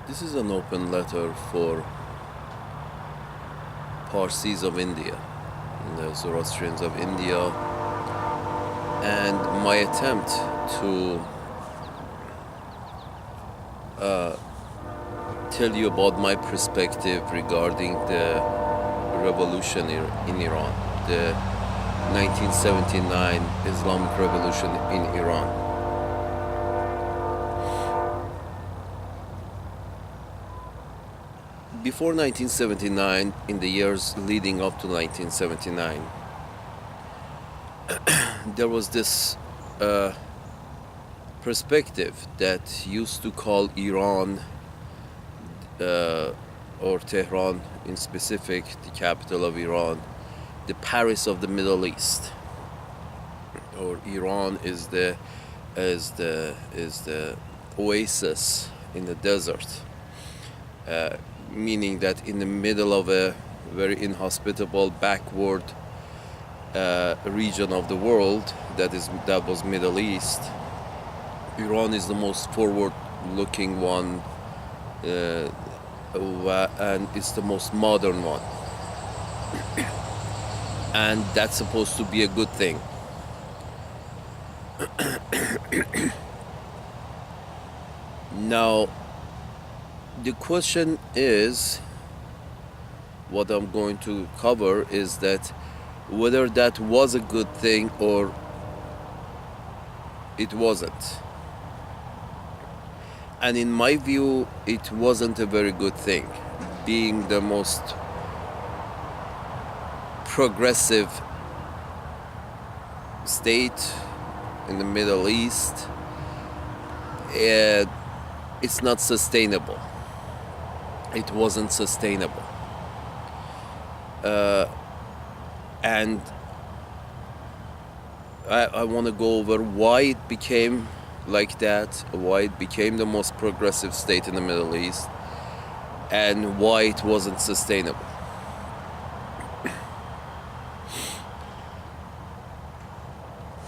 This is an open letter for Parsis of India, the Zoroastrians of India, and my attempt to tell you about my perspective regarding the revolution in Iran, the 1979 Islamic Revolution in Iran. Before 1979, in the years leading up to 1979, there was this perspective that used to call Iran, or Tehran in specific, the capital of Iran, the Paris of the Middle East, or Iran is the oasis in the desert, meaning that in the middle of a very inhospitable, backward region of the world that was Middle East, Iran is the most forward-looking one, and it's the most modern one, and that's supposed to be a good thing. Now, the question is, what I'm going to cover is that whether that was a good thing or it wasn't. And in my view, it wasn't a very good thing, being the most progressive state in the Middle East. It's not sustainable. It wasn't sustainable. And I want to go over why it became like that, why it became the most progressive state in the Middle East, and why it wasn't sustainable.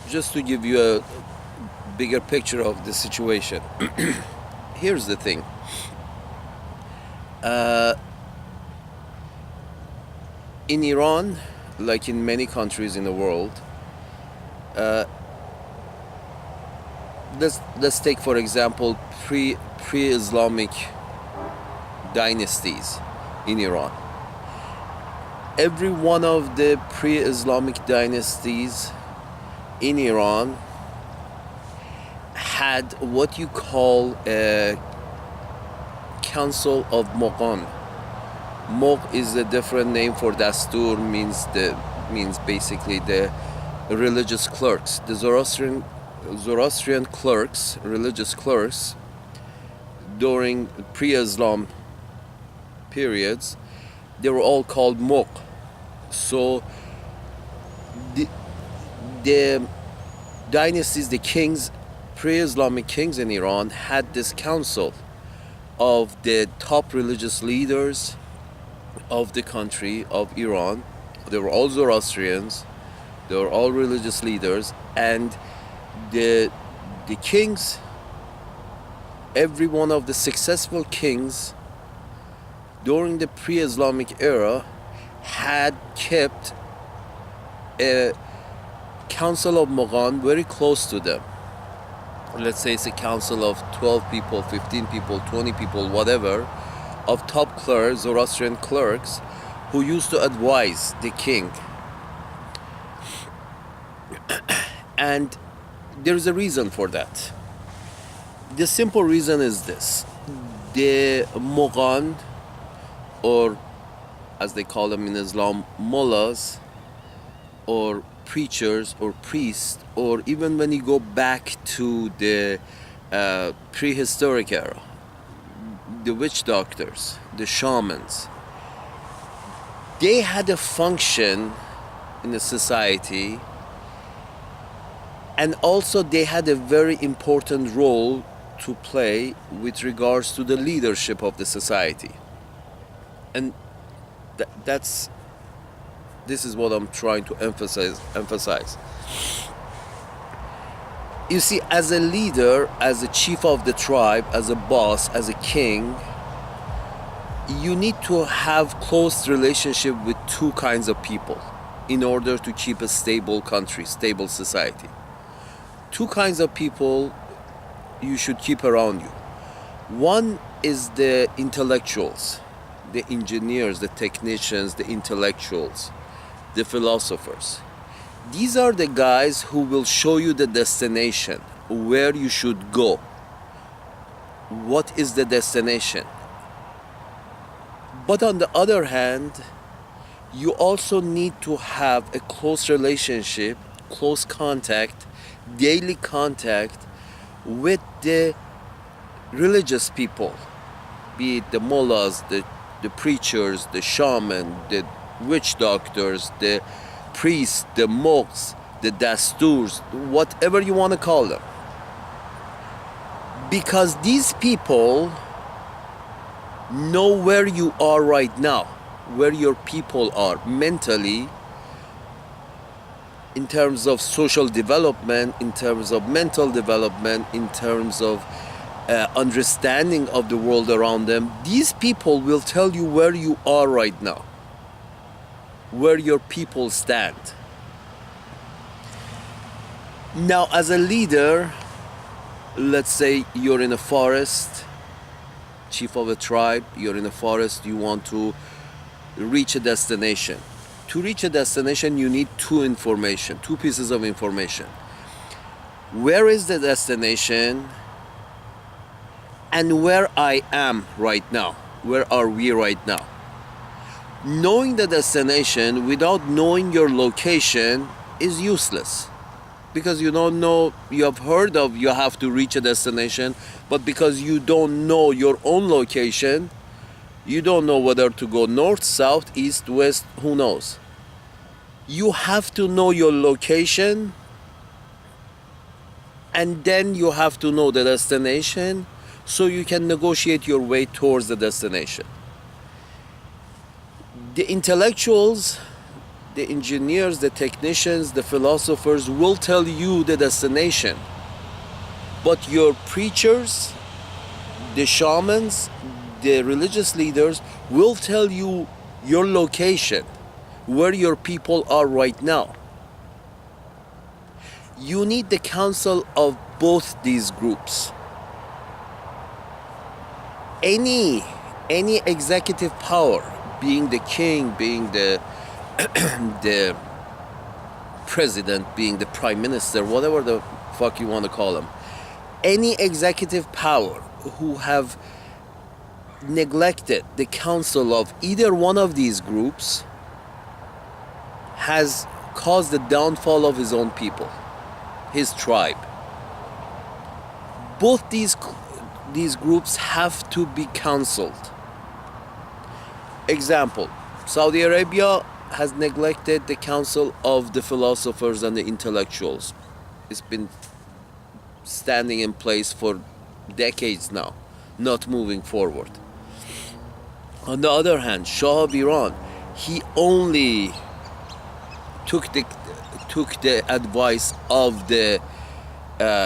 Just to give you a bigger picture of the situation, here's the thing. In Iran, like in many countries in the world, let's take for example pre-Islamic dynasties in Iran. Every one of the pre-Islamic dynasties in Iran had what you call a council of Mogham. Mogh is a different name for Dastur, means basically the religious clerks. The Zoroastrian clerks, religious clerks, during pre-Islam periods, they were all called Mogh. So the dynasties, the kings, pre-Islamic kings in Iran had this council of the top religious leaders of the country of Iran. They were all Zoroastrians, they were all religious leaders, and the kings, every one of the successful kings during the pre-Islamic era had kept a council of Mogham very close to them. Let's say it's a council of 12 people, 15 people, 20 people, whatever, of top clerks, Zoroastrian clerks, who used to advise the king. And there's a reason for that. The simple reason is this: the Mogham, or as they call them in Islam, mullahs, or preachers or priests, or even when you go back to the prehistoric era, the witch doctors, the shamans, they had a function in the society, and also they had a very important role to play with regards to the leadership of the society. And this is what I'm trying to emphasize. You see, as a leader, as a chief of the tribe, as a boss, as a king, you need to have close relationship with two kinds of people in order to keep a stable country, stable society. Two kinds of people you should keep around you. One is the intellectuals, the engineers, the technicians, the intellectuals, the philosophers. These are the guys who will show you the destination, where you should go. What is the destination? But on the other hand, you also need to have a close relationship, close contact, daily contact with the religious people, be it the mullahs, the preachers, the shaman, the witch doctors, the priests, the monks, the dasturs, whatever you want to call them. Because these people know where you are right now, where your people are mentally, in terms of social development, in terms of mental development, in terms of understanding of the world around them. These people will tell you where you are right now, where your people stand. Now, as a leader, let's say you're in a forest, chief of a tribe, you're in a forest, you want to reach a destination. To reach a destination, you need two pieces of information. Where is the destination and where I am right now? Where are we right now? Knowing the destination without knowing your location is useless. Because you don't know, you have heard of you have to reach a destination, but because you don't know your own location, you don't know whether to go north, south, east, west, who knows. You have to know your location, and then you have to know the destination so you can negotiate your way towards the destination. The intellectuals, the engineers, the technicians, the philosophers will tell you the destination. But your preachers, the shamans, the religious leaders will tell you your location, where your people are right now. You need the counsel of both these groups. Any executive power, being the king, being the the president, being the prime minister, whatever the fuck you want to call them, any executive power who have neglected the counsel of either one of these groups has caused the downfall of his own people, his tribe. Both these groups have to be counseled. Example, Saudi Arabia has neglected the counsel of the philosophers and the intellectuals. It's been standing in place for decades now, not moving forward. On the other hand, Shah of Iran, he only took the advice of the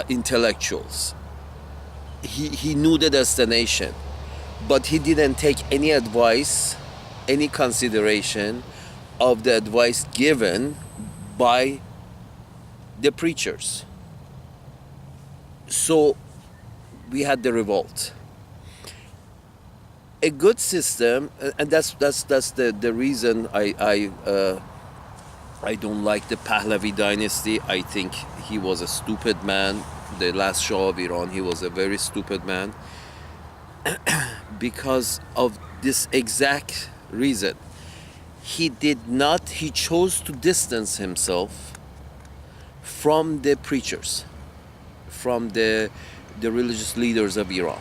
intellectuals. He knew the destination, but he didn't take any advice, any consideration of the advice given by the preachers. So we had the revolt. A good system, and that's the reason I don't like the Pahlavi dynasty. I think he was a stupid man. The last Shah of Iran, he was a very stupid man because of this exact reason. He chose to distance himself from the preachers, from the religious leaders of Iran.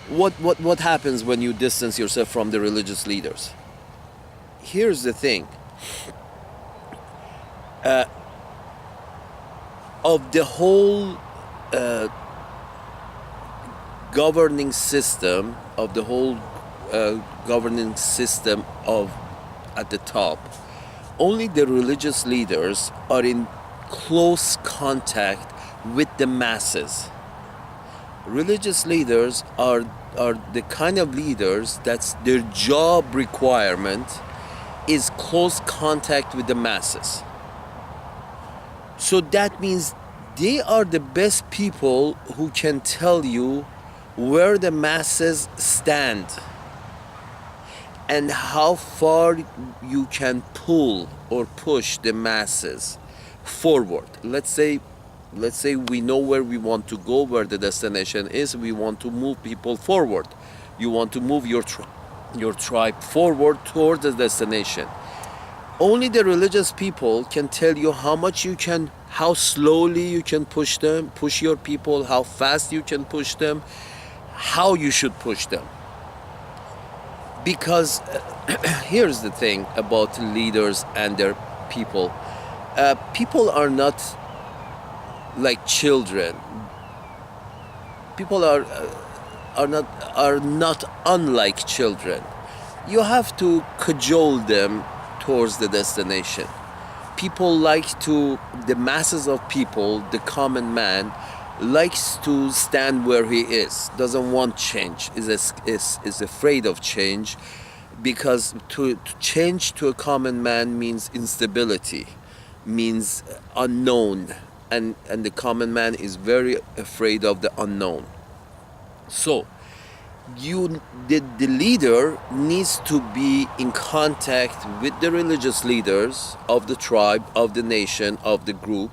What happens when you distance yourself from the religious leaders? Here's the thing. Of the whole governing system, at the top, only the religious leaders are in close contact with the masses. Religious leaders are the kind of leaders that's their job requirement is close contact with the masses. So that means they are the best people who can tell you where the masses stand and how far you can pull or push the masses forward. Let's say we know where we want to go, where the destination is. We want to move people forward. You want to move your tribe forward toward the destination. Only the religious people can tell you how slowly you can push your people, how fast you can push them, how you should push them. Because here's the thing about leaders and their people. People are not like children. People are not unlike children. You have to cajole them towards the destination. The masses of people, the common man, likes to stand where he is, doesn't want change, is afraid of change, because to change to a common man means instability, means unknown, and the common man is very afraid of the unknown. So the leader needs to be in contact with the religious leaders of the tribe, of the nation, of the group,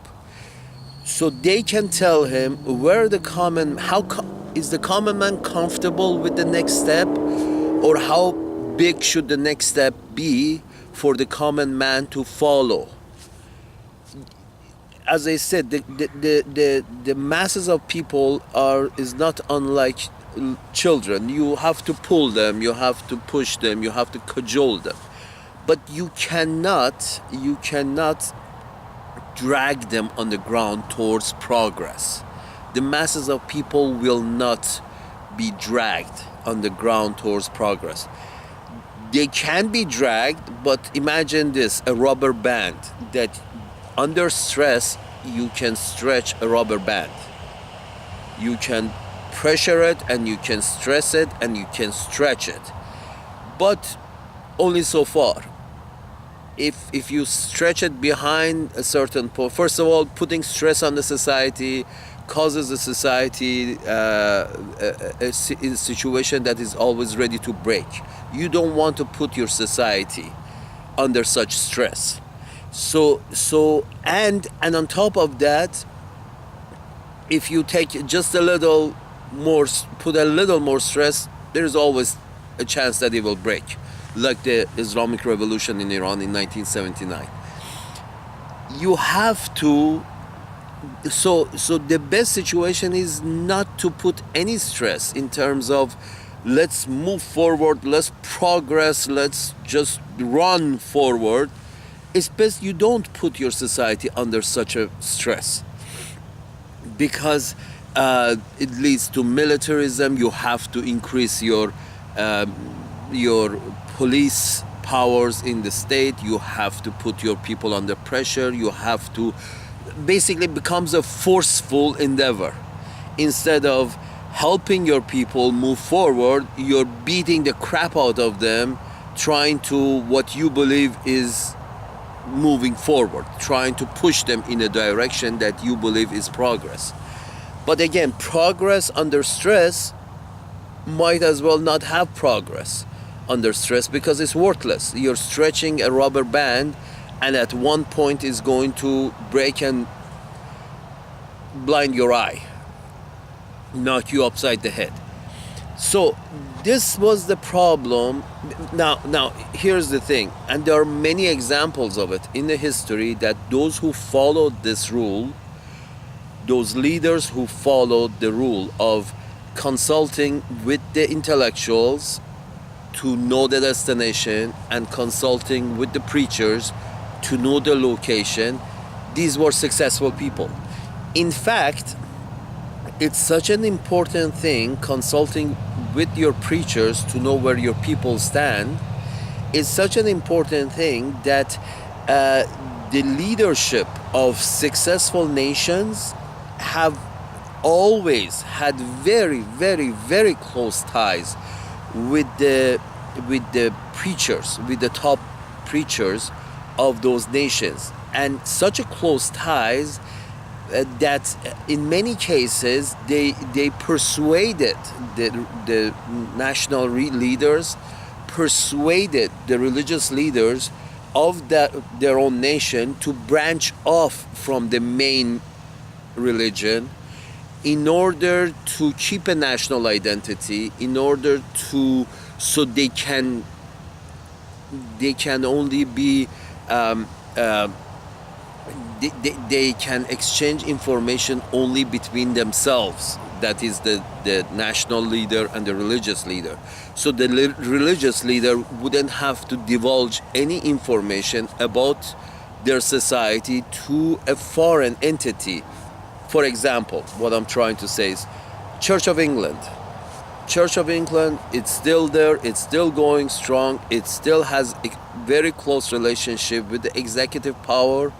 so they can tell him where is the common man comfortable with the next step, or how big should the next step be for the common man to follow. As I said, the masses of people is not unlike children. You have to pull them, you have to push them, you have to cajole them, but you cannot drag them on the ground towards progress. The masses of people will not be dragged on the ground towards progress. They can be dragged, but imagine this, a rubber band that under stress you can stretch a rubber band. You can pressure it and you can stress it and you can stretch it, but only so far. If you stretch it behind a certain point, first of all, putting stress on the society causes the society a situation that is always ready to break. You don't want to put your society under such stress. And on top of that, if you take just a little more, put a little more stress, there is always a chance that it will break, like the Islamic Revolution in Iran in 1979. You have to, so the best situation is not to put any stress in terms of let's move forward, let's progress, let's just run forward. It's best you don't put your society under such a stress, because it leads to militarism. You have to increase your police powers in the state. You have to put your people under pressure. You have to basically becomes a forceful endeavor. Instead of helping your people move forward, you're beating the crap out of them, trying to what you believe is moving forward, trying to push them in a direction that you believe is progress. But again, progress under stress might as well not have progress under stress, because it's worthless. You're stretching a rubber band, and at one point is going to break and blind your eye, knock you upside the head. So this was the problem. Now here's the thing, and there are many examples of it in the history, that those who followed this rule, those leaders who followed the rule of consulting with the intellectuals to know the destination and consulting with the preachers to know the location, these were successful people. In fact, it's such an important thing, consulting with your preachers to know where your people stand, is such an important thing that the leadership of successful nations have always had very, very, very close ties with the preachers, with the top preachers of those nations, and such a close ties that in many cases they persuaded the national leaders, persuaded the religious leaders of their own nation to branch off from the main religion in order to keep a national identity, in order to so they can only be they can exchange information only between themselves. That is the national leader and the religious leader. So the religious leader wouldn't have to divulge any information about their society to a foreign entity. For example, what I'm trying to say is Church of England. Church of England, it's still there, it's still going strong, it still has a very close relationship with the executive power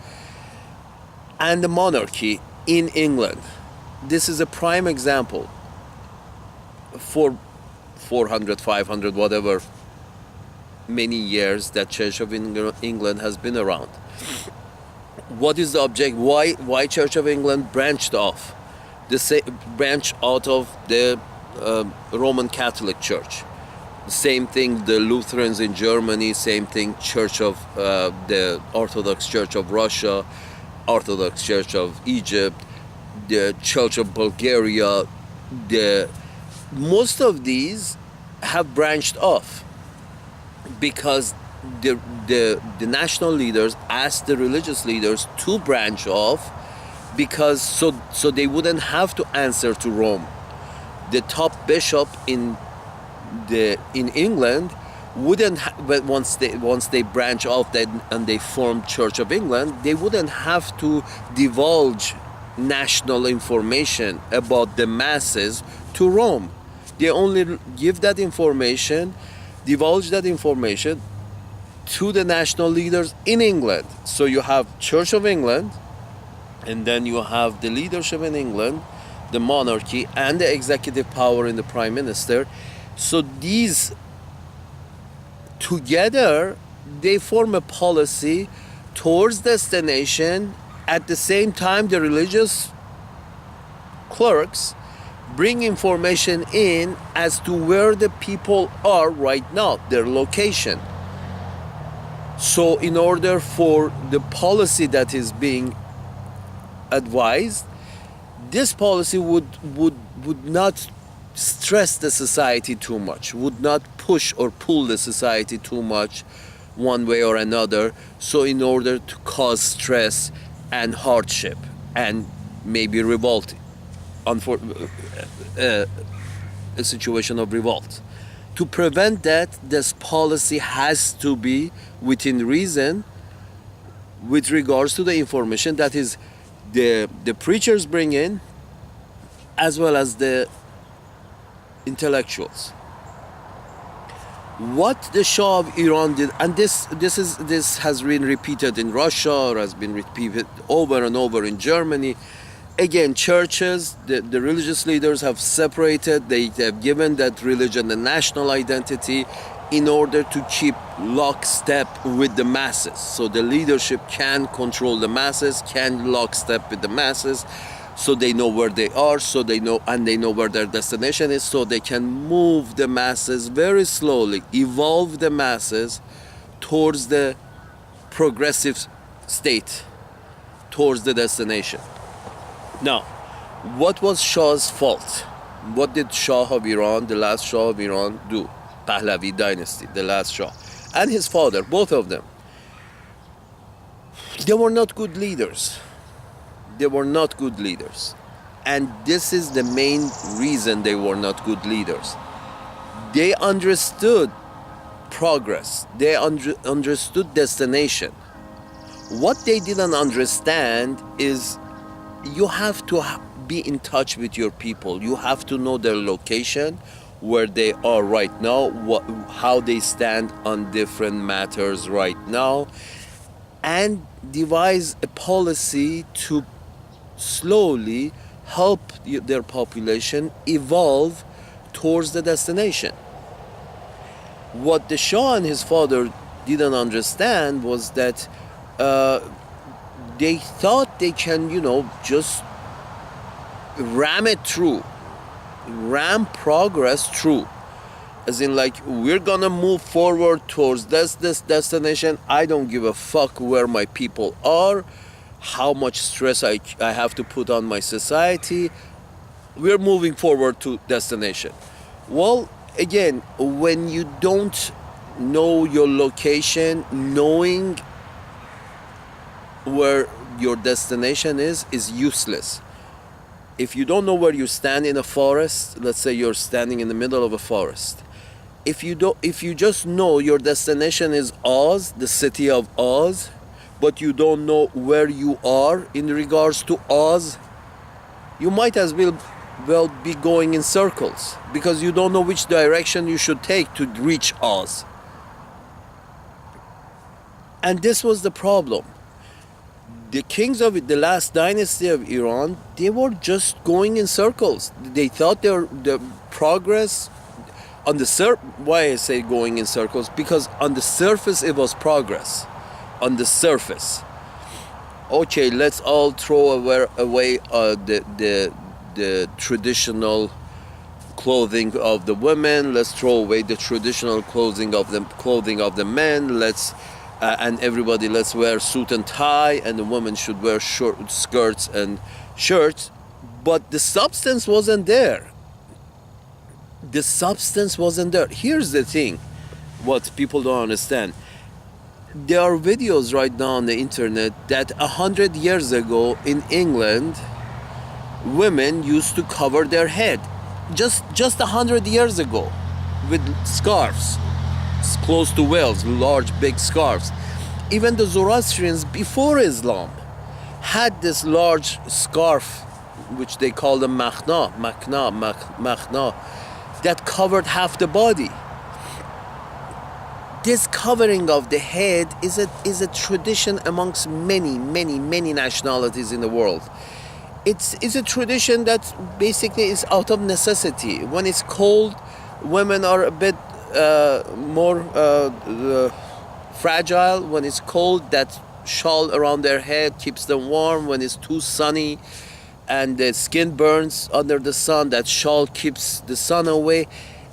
and the monarchy in England. This is a prime example for 400, 500, whatever many years that Church of England has been around. What is the object? Why Church of England branched off? Branch out of the Roman Catholic Church. Same thing, the Lutherans in Germany, same thing, Church of the Orthodox Church of Russia, Orthodox Church of Egypt, the Church of Bulgaria. Most of these have branched off because the national leaders asked the religious leaders to branch off, because so they wouldn't have to answer to Rome. The top bishop in England wouldn't but once they branch off and they form Church of England, they wouldn't have to divulge national information about the masses to Rome. They only give that information, divulge that information to the national leaders in England. So you have Church of England, and then you have the leadership in England, the monarchy, and the executive power in the prime minister. So these together, they form a policy towards destination. At the same time, the religious clerks bring information in as to where the people are right now, their location. So in order for the policy that is being advised, this policy would not stress the society too much, would not push or pull the society too much one way or another, so in order to cause stress and hardship and maybe revolt, a situation of revolt. To prevent that, this policy has to be within reason with regards to the information that is the preachers bring in, as well as the intellectuals. What the Shah of Iran did, and this has been repeated in Russia, or has been repeated over and over in Germany. Again, churches, the religious leaders have separated, they have given that religion a national identity in order to keep lockstep with the masses. So the leadership can control the masses, can lockstep with the masses, so they know where they are, so they know where their destination is, so they can move the masses very slowly, evolve the masses towards the progressive state, towards the destination. Now, what was Shah's fault? What did Shah of Iran, the last Shah of Iran, do? Pahlavi dynasty, the last Shah, and his father, both of them. They were not good leaders. They were not good leaders. And this is the main reason they were not good leaders. They understood progress. They understood destination. What they didn't understand is you have to be in touch with your people. You have to know their location, where they are right now, how they stand on different matters right now, and devise a policy to slowly help their population evolve towards the destination. What the Shah and his father didn't understand was that uh, they thought they can, just ram it through, ram progress through. As in, like, we're gonna move forward towards this destination. I don't give a fuck where my people are, how much stress I have to put on my society. We're moving forward to destination. Well, again, when you don't know your location, knowing where your destination is useless. If you don't know where you stand in a forest, let's say you're standing in the middle of a forest. If you just know your destination is Oz, the city of Oz, but you don't know where you are in regards to Oz, you might as well be going in circles because you don't know which direction you should take to reach Oz. And this was the problem. The kings of the last dynasty of Iran, they were just going in circles. They thought the progress on the why I say going in circles, because on the surface it was progress. On the surface, okay, let's all throw away the traditional clothing of the women. Let's throw away the traditional clothing of the men. And everybody, let's wear suit and tie, and the women should wear short skirts and shirts. But the substance wasn't there. The substance wasn't there. Here's the thing, what people don't understand. There are videos right now on the internet that 100 years ago in England, women used to cover their head. Just 100 years ago, with scarves, close to Wales, large big scarves. Even the Zoroastrians before Islam had this large scarf, which they call the makhna, that covered half the body. This covering of the head is a tradition amongst many nationalities in the world. It's a tradition that basically is out of necessity. When it's cold, women are a bit more fragile. When it's cold, that shawl around their head keeps them warm. When it's too sunny and the skin burns under the sun, that shawl keeps the sun away.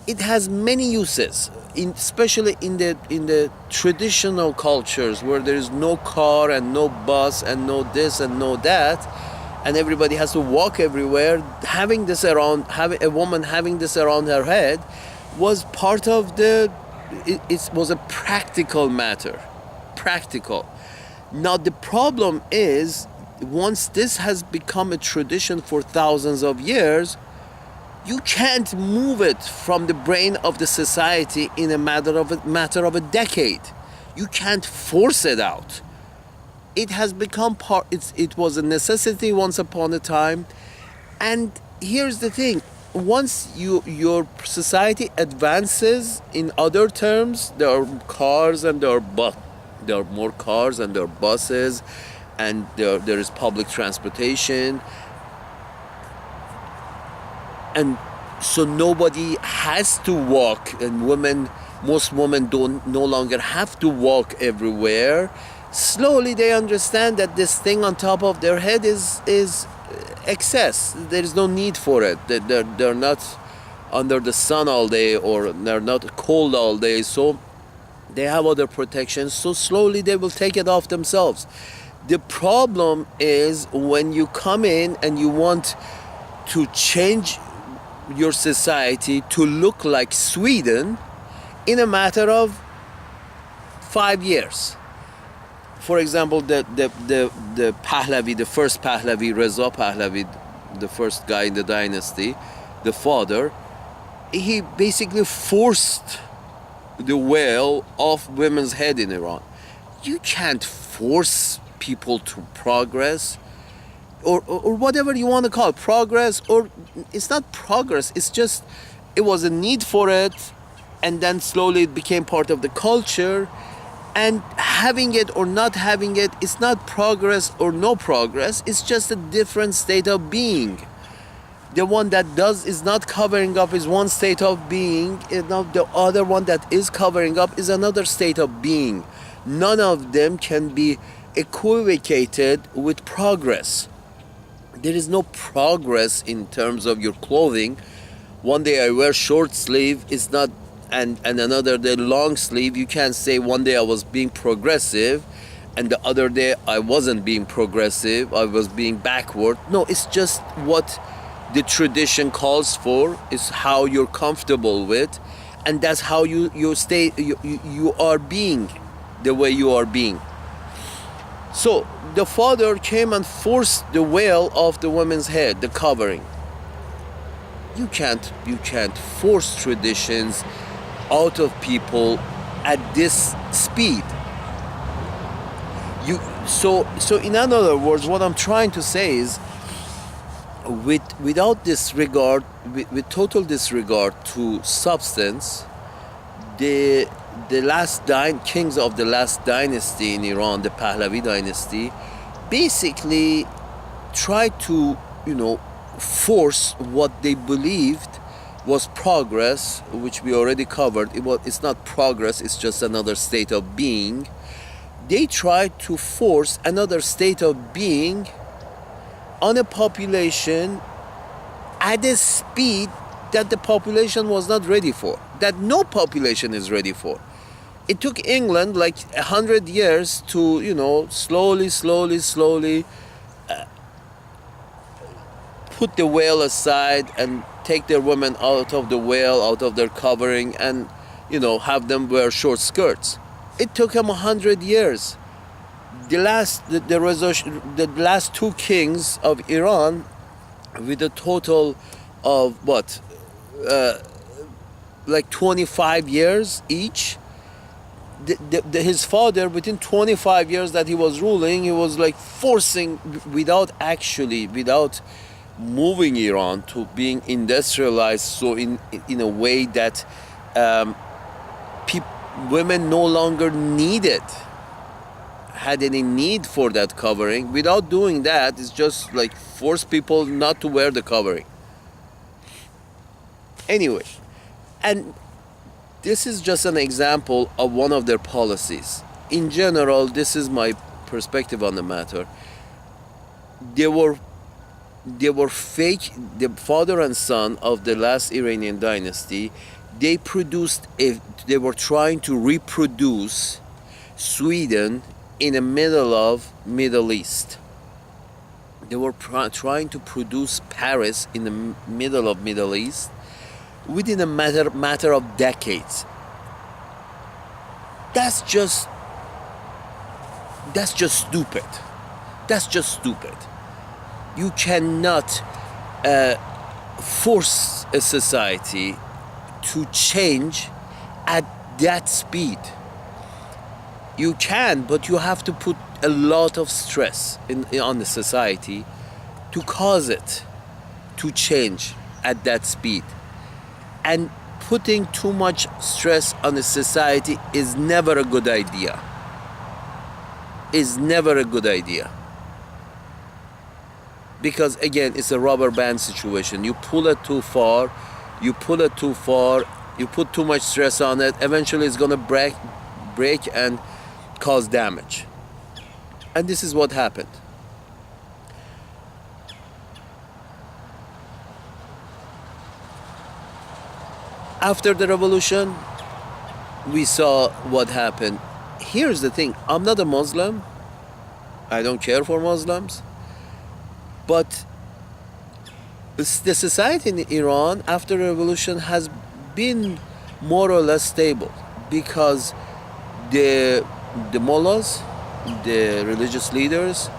It has many uses, especially in the traditional cultures where there is no car and no bus and no this and no that, and everybody has to walk everywhere. Having a woman having this around her head was part of it was a practical matter. Practical. Now the problem is, once this has become a tradition for thousands of years, you can't move it from the brain of the society in a matter of a decade. You can't force it out. It has become part. It was a necessity once upon a time, and here's the thing: once your society advances in other terms, there are cars and there are more cars and there are buses, and there is public transportation, and so nobody has to walk, and most women no longer have to walk everywhere. Slowly they understand that this thing on top of their head is excess. There is no need for it. They're not under the sun all day, or they're not cold all day, so they have other protections. So slowly they will take it off themselves. The problem is when you come in and you want to change your society to look like Sweden in a matter of 5 years. For example, the Pahlavi, the first Pahlavi, Reza Pahlavi, the first guy in the dynasty, the father, he basically forced the veil off women's head in Iran. You can't force people to progress, or whatever you want to call it, progress, or it's not progress, it's just, it was a need for it, and then slowly it became part of the culture. And having it or not having it, it's not progress or no progress, it's just a different state of being. The one that does is not covering up is one state of being, and now the other one that is covering up is another state of being. None of them can be equivocated with progress. There is no progress in terms of your clothing. One day I wear short sleeve, it's not, and another day long sleeve. You can't say one day I was being progressive and the other day I wasn't being progressive, I was being backward. No, it's just what the tradition calls for, is how you're comfortable with, and that's how you are being the way you are being. So the father came and forced the veil off the woman's head, the covering. You can't force traditions out of people at this speed. So in other words, what I'm trying to say is, without disregard, with total disregard to substance, the kings of the last dynasty in Iran, the Pahlavi dynasty, basically tried to, force what they believed was progress, which we already covered. It's not progress, it's just another state of being. They tried to force another state of being on a population at a speed that the population was not ready for, that no population is ready for. It took England like 100 years to, slowly put the veil aside and take their women out of the veil, out of their covering, and, have them wear short skirts. It took them 100 years. The last two kings of Iran, with a total of like 25 years each. His father, within 25 years that he was ruling, he was like forcing, without moving Iran to being industrialized, so in a way that women no longer had any need for that covering. Without doing that, it's just like force people not to wear the covering. Anyway, and this is just an example of one of their policies. In general, this is my perspective on the matter. They were fake. The father and son of the last Iranian dynasty, they were trying to reproduce Sweden in the middle of Middle East. They were trying to produce Paris in the middle of Middle East within a matter of decades. That's just stupid. That's just stupid. You cannot force a society to change at that speed. You can, but you have to put a lot of stress on the society to cause it to change at that speed. And putting too much stress on the society is never a good idea. Is never a good idea. Because again, it's a rubber band situation. You pull it too far, you put too much stress on it, eventually it's gonna break and cause damage. And this is what happened. After the revolution, we saw what happened. Here's the thing, I'm not a Muslim. I don't care for Muslims. But the society in Iran after the revolution has been more or less stable, because the mullahs, the religious leaders,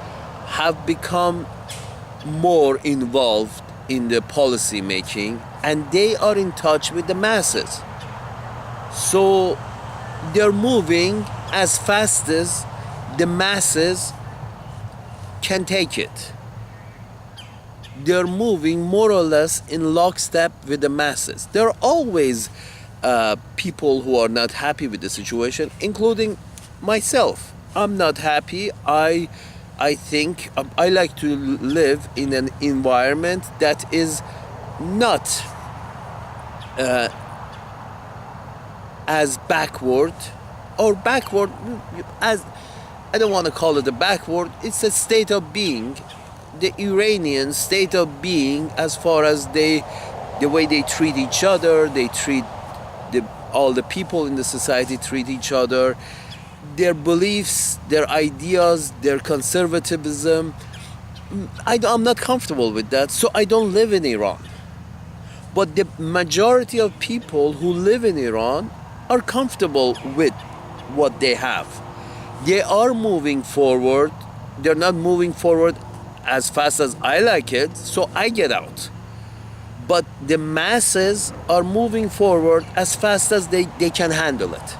have become more involved in the policy making, and they are in touch with the masses. So they're moving as fast as the masses can take it. They're moving more or less in lockstep with the masses. There are always people who are not happy with the situation, including myself. I'm not happy. I think I like to live in an environment that is not as backward, or backward as, I don't want to call it a backward, it's a state of being, the Iranian state of being, as far as the way they treat each other, they treat all the people in the society treat each other, their beliefs, their ideas, their conservatism. I'm not comfortable with that, so I don't live in Iran. But the majority of people who live in Iran are comfortable with what they have. They are moving forward. They're not moving forward as fast as I like it, so I get out. But the masses are moving forward as fast as they can handle it,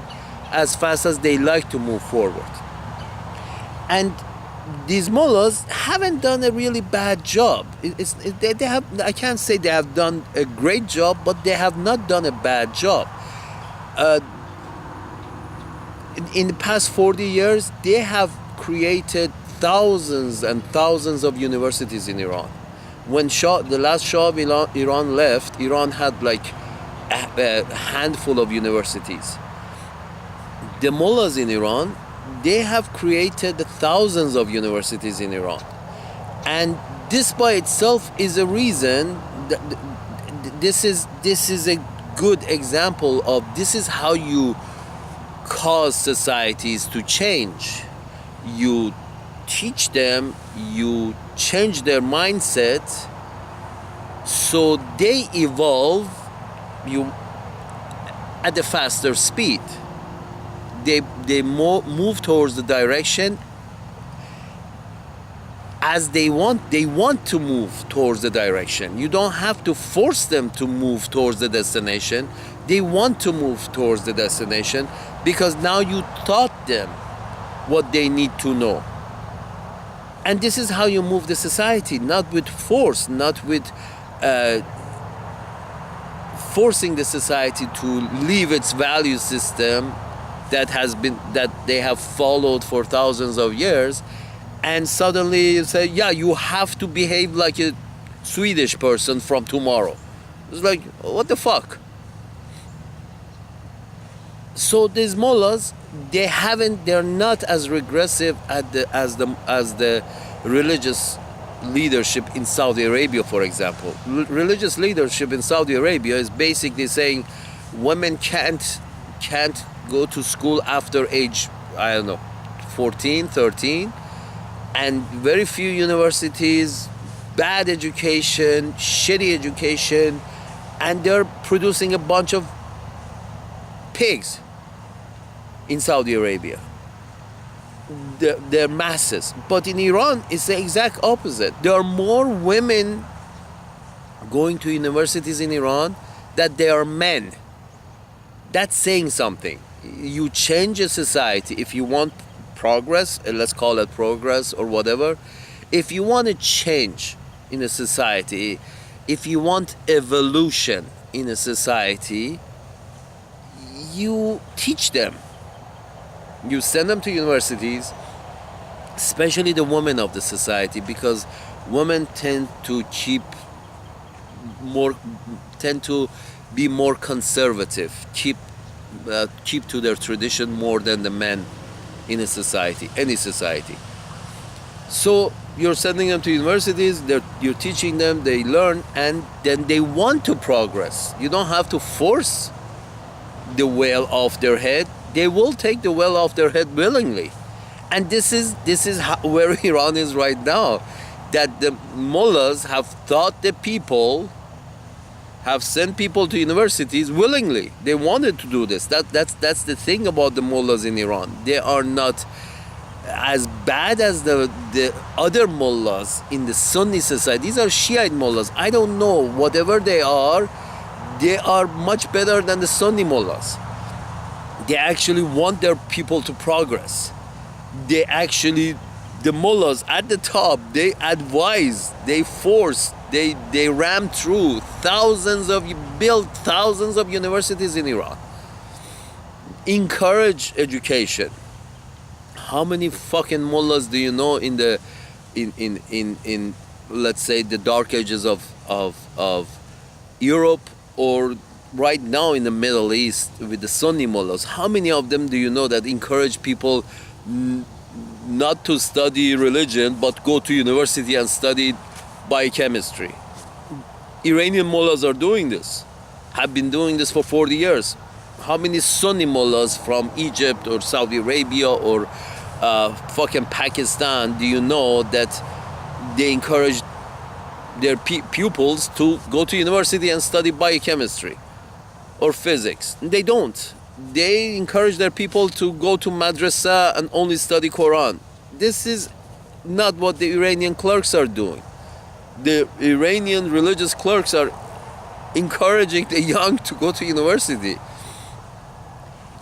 as fast as they like to move forward. And these mullahs haven't done a really bad job. They have, I can't say they have done a great job, but they have not done a bad job. In the past 40 years, they have created thousands and thousands of universities in Iran. When the last Shah of Iran left, Iran had like a handful of universities. The mullahs in Iran, they have created thousands of universities in Iran. And this by itself is a reason that this is a good example of this is how you cause societies to change. You teach them, you change their mindset so they evolve at a faster speed. They move towards the direction as they want to move towards the direction. You don't have to force them to move towards the destination. They want to move towards the destination because now you taught them what they need to know. And this is how you move the society, not with force, not with forcing the society to leave its value system that they have followed for thousands of years, and suddenly you say, yeah, you have to behave like a Swedish person from tomorrow. It's like, what the fuck? So these mullahs, they're not as regressive as the religious leadership in Saudi Arabia, for example. Religious leadership in Saudi Arabia is basically saying women can't go to school after age, I don't know, 14, 13, and very few universities, bad education, shitty education, and they're producing a bunch of pigs in Saudi Arabia. They're masses. But in Iran, it's the exact opposite. There are more women going to universities in Iran than there are men. That's saying something. You change a society. If you want progress, let's call it progress or whatever, if you want to change in a society, if you want evolution in a society, you teach them. You send them to universities, especially the women of the society, because women tend to be more conservative, keep to their tradition more than the men in a society, any society. So you're sending them to universities, you're teaching them, they learn, and then they want to progress. You don't have to force the veil off their head. They will take the veil off their head willingly. And this is where Iran is right now, that the mullahs have taught the people, have sent people to universities willingly. They wanted to do this. That's the thing about the mullahs in Iran. They are not as bad as the other mullahs in the Sunni society. These are Shiite mullahs. I don't know, whatever they are much better than the Sunni mullahs. They actually want their people to progress. The mullahs at the top, they advise, they force, they ram through build thousands of universities in Iran. Encourage education. How many fucking mullahs do you know in let's say the dark ages of Europe or right now in the Middle East with the Sunni mullahs, how many of them do you know that encourage people not to study religion but go to university and study biochemistry? Iranian mullahs are doing this, have been doing this for 40 years. How many Sunni mullahs from Egypt or Saudi Arabia or fucking Pakistan do you know that they encourage their pupils to go to university and study biochemistry or physics? They don't. They encourage their people to go to madrasa and only study Quran. This is not what the Iranian clerks are doing. The Iranian religious clerks are encouraging the young to go to university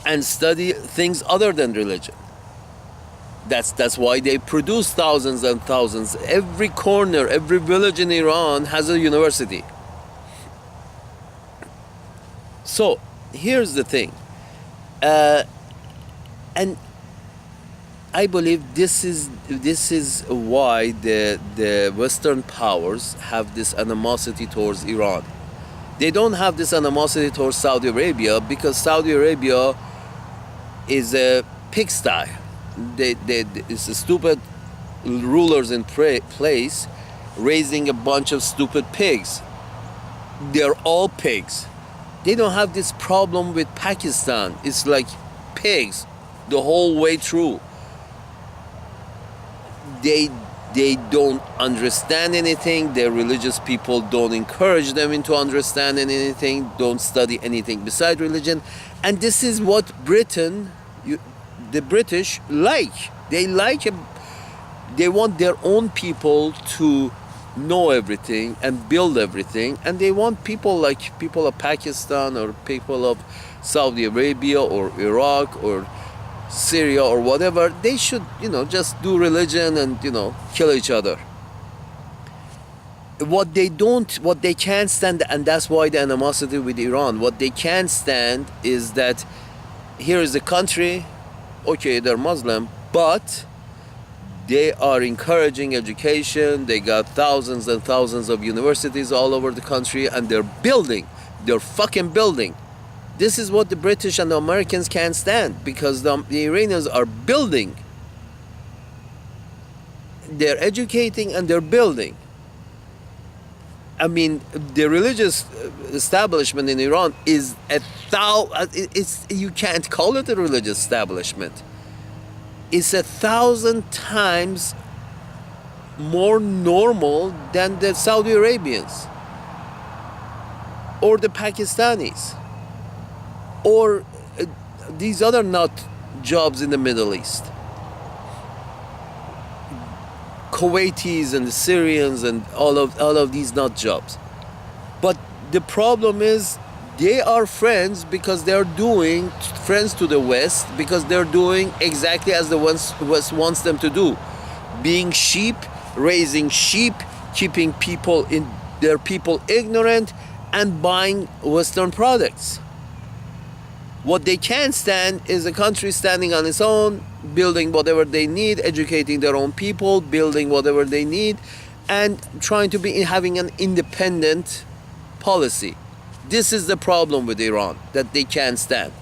and study things other than religion. That's why they produce thousands and thousands. Every corner, every village in Iran has a university. So here's the thing, and I believe this is why the Western powers have this animosity towards Iran. They don't have this animosity towards Saudi Arabia because Saudi Arabia is a pigsty. It's a stupid rulers in place raising a bunch of stupid pigs. They're all pigs. They don't have this problem with Pakistan. It's like pigs the whole way through. They don't understand anything. Their religious people don't encourage them into understanding anything, don't study anything beside religion. And this is what the British like. They want their own people to know everything and build everything, and they want people of Pakistan or people of Saudi Arabia or Iraq or Syria or whatever. They should, just do religion and, kill each other. What they can't stand, and that's why the animosity with Iran, what they can't stand is that here is a country, okay, they're Muslim, but they are encouraging education. They got thousands and thousands of universities all over the country, and they're fucking building. This is what the British and the Americans can't stand, because the Iranians are building. They're educating and they're building. I mean, the religious establishment in Iran is you can't call it a religious establishment. It's 1,000 times more normal than the Saudi Arabians or the Pakistanis or these other nut jobs in the Middle East. Kuwaitis and the Syrians and all of these nut jobs. But the problem is they are friends because they're doing friends to the West, because they're doing exactly as the West wants them to do. Being sheep, raising sheep, keeping their people ignorant, and buying Western products. What they can't stand is a country standing on its own, building whatever they need, educating their own people, building whatever they need, and trying to be having an independent policy. This is the problem with Iran that they can't stand.